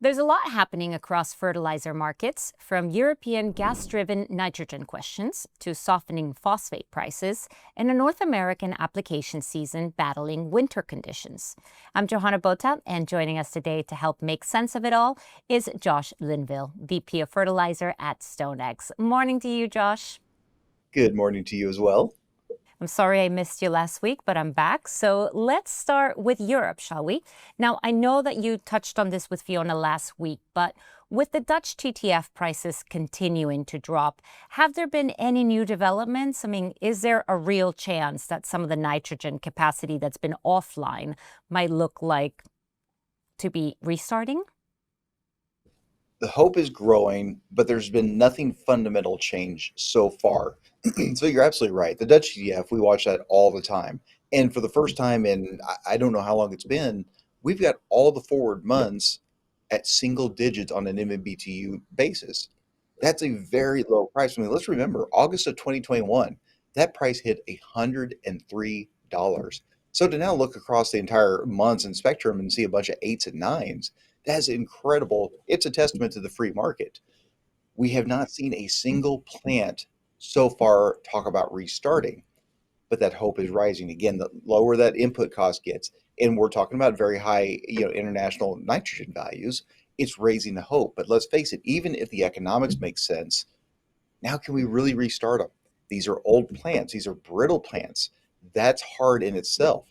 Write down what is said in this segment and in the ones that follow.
There's a lot happening across fertilizer markets, from European gas-driven nitrogen questions to softening phosphate prices and a North American application season battling winter conditions. I'm Johanna Bota, and joining us today to help make sense of it all is Josh Linville, VP of Fertilizer at StoneX. Morning to you, Josh. Good morning to you as well. I'm sorry I missed you last week, but I'm back. So let's start with Europe, shall we? Now, I know that you touched on this with Fiona last week, but with the Dutch TTF prices continuing to drop, have there been any new developments? I mean, is there a real chance that some of the nitrogen capacity that's been offline might look like to be restarting? The hope is growing, but there's been nothing fundamental change so far. So you're absolutely right. The Dutch ETF, we watch that all the time. And for the first time in I don't know how long it's been, we've got all the forward months at single digits on an MMBTU basis. That's a very low price. I mean, let's remember August of 2021, that price hit $103. So to now look across the entire months and spectrum and see a bunch of eights and nines, that's incredible. It's a testament to the free market. We have not seen a single plant so far talk about restarting, but that hope is rising again. The lower that input cost gets, and we're talking about very high, international nitrogen values, it's raising the hope. But let's face it, even if the economics make sense, now can we really restart them? These are old plants, these are brittle plants. That's hard in itself.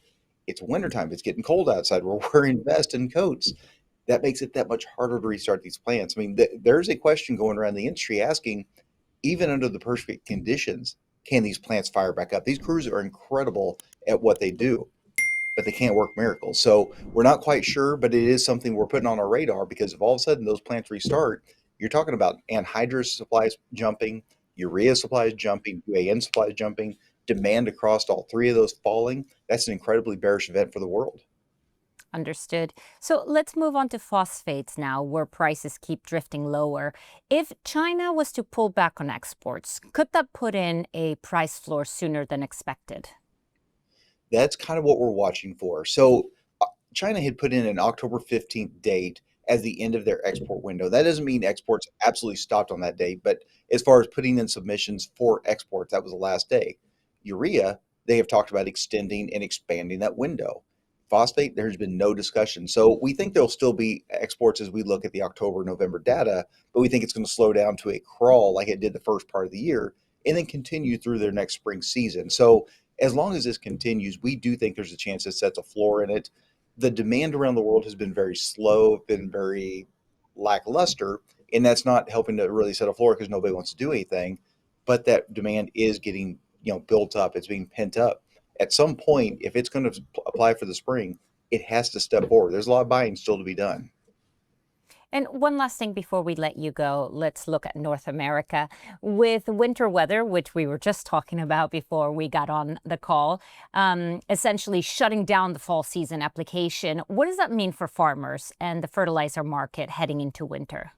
It's wintertime, it's getting cold outside. We're wearing vests and coats. That makes it that much harder to restart these plants. I mean, there's a question going around the industry asking, even under the perfect conditions, can these plants fire back up? These crews are incredible at what they do, but they can't work miracles. So we're not quite sure, but it is something we're putting on our radar because if all of a sudden those plants restart, you're talking about anhydrous supplies jumping, urea supplies jumping, UAN supplies jumping, demand across all three of those falling. That's an incredibly bearish event for the world. Understood. So let's move on to phosphates now, where prices keep drifting lower. If China was to pull back on exports, could that put in a price floor sooner than expected? That's kind of what we're watching for. So China had put in an October 15th date as the end of their export window. That doesn't mean exports absolutely stopped on that date, but as far as putting in submissions for exports, that was the last day. Urea, they have talked about extending and expanding that window. Phosphate, there's been no discussion. So we think there'll still be exports as we look at the October, November data, but we think it's going to slow down to a crawl like it did the first part of the year and then continue through their next spring season. So as long as this continues, we do think there's a chance it sets a floor in it. The demand around the world has been very slow, been very lackluster, and that's not helping to really set a floor because nobody wants to do anything. But that demand is getting, built up. It's being pent up. At some point, if it's going to apply for the spring, it has to step forward. There's a lot of buying still to be done. And one last thing before we let you go, let's look at North America. With winter weather, which we were just talking about before we got on the call, essentially shutting down the fall season application, what does that mean for farmers and the fertilizer market heading into winter?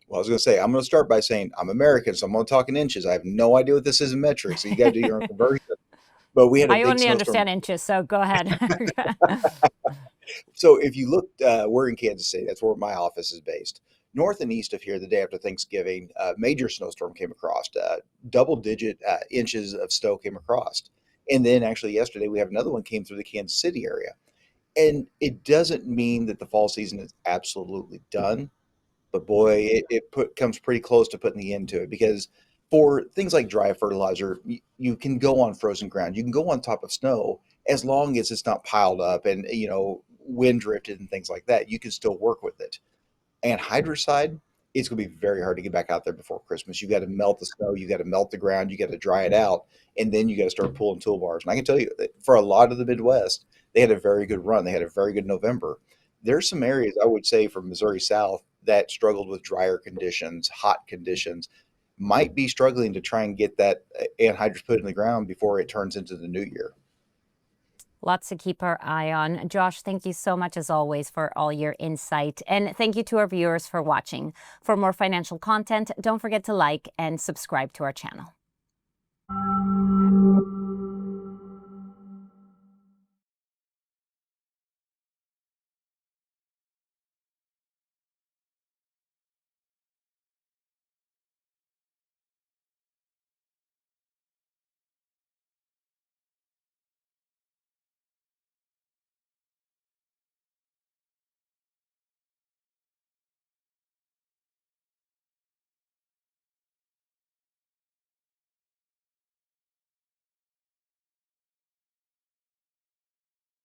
Well, I was going to say, I'm going to start by saying I'm American, so I'm going to talk in inches. I have no idea what this is in metric, so you got to do your own conversion. But we had a I big only snowstorm. understand inches, so go ahead. So if you look, we're in Kansas City. That's where my office is based. North and east of here, the day after Thanksgiving, a major snowstorm came across. Double-digit inches of snow came across. And then actually yesterday, we have another one came through the Kansas City area. And it doesn't mean that the fall season is absolutely done, but boy, comes pretty close to putting the end to it because for things like dry fertilizer, you can go on frozen ground, you can go on top of snow as long as it's not piled up and wind drifted and things like that. You can still work with it. And hydrocide, it's going to be very hard to get back out there before Christmas. You got to melt the snow, you got to melt the ground, you got to dry it out, and then you got to start pulling toolbars. And I can tell you, that for a lot of the Midwest, they had a very good run. They had a very good November. There's some areas I would say from Missouri South that struggled with drier conditions, hot conditions, might be struggling to try and get that anhydrous put in the ground before it turns into the new year. Lots to keep our eye on. Josh, thank you so much as always for all your insight. And thank you to our viewers for watching. For more financial content, don't forget to like and subscribe to our channel.